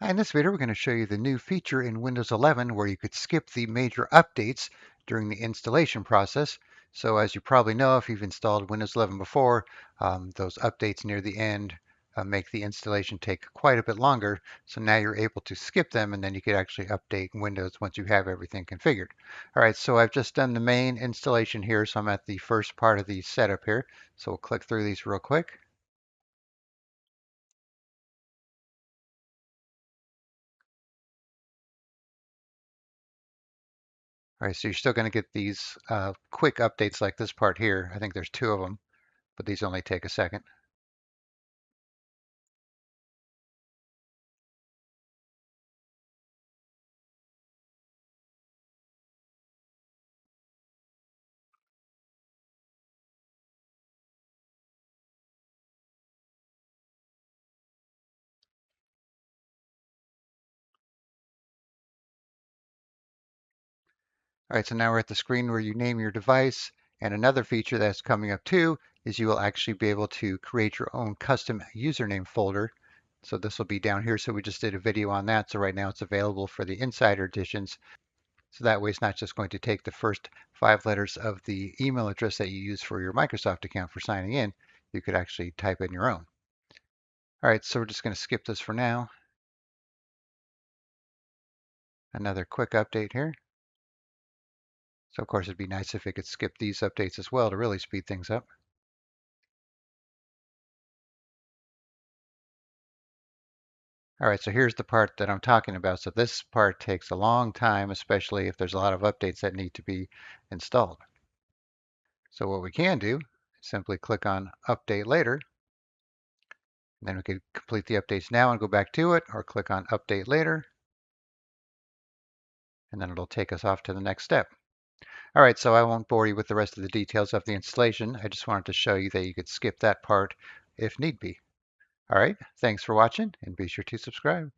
In this video, we're going to show you the new feature in Windows 11 where you could skip the major updates during the installation process. So as you probably know, if you've installed Windows 11 before, those updates near the end make the installation take quite a bit longer. So now you're able to skip them and then you could actually update Windows once you have everything configured. All right, so I've just done the main installation here. So I'm at the first part of the setup here. So we'll click through these real quick. All right, so you're still going to get these quick updates like this part here. I think there's two of them, but these only take a second. All right, so now we're at the screen where you name your device. And another feature that's coming up too is you will actually be able to create your own custom username folder. So this will be down here. So we just did a video on that. So right now it's available for the Insider editions. So that way it's not just going to take the first 5 letters of the email address that you use for your Microsoft account for signing in. You could actually type in your own. All right, so we're just going to skip this for now. Another quick update here. So of course it'd be nice if it could skip these updates as well to really speed things up. All right, so here's the part that I'm talking about. So this part takes a long time, especially if there's a lot of updates that need to be installed. So what we can do is simply click on Update Later. And then we can complete the updates now and go back to it, or click on Update Later, and then it'll take us off to the next step. All right, so I won't bore you with the rest of the details of the installation. I just wanted to show you that you could skip that part if need be. All right, thanks for watching, and be sure to subscribe.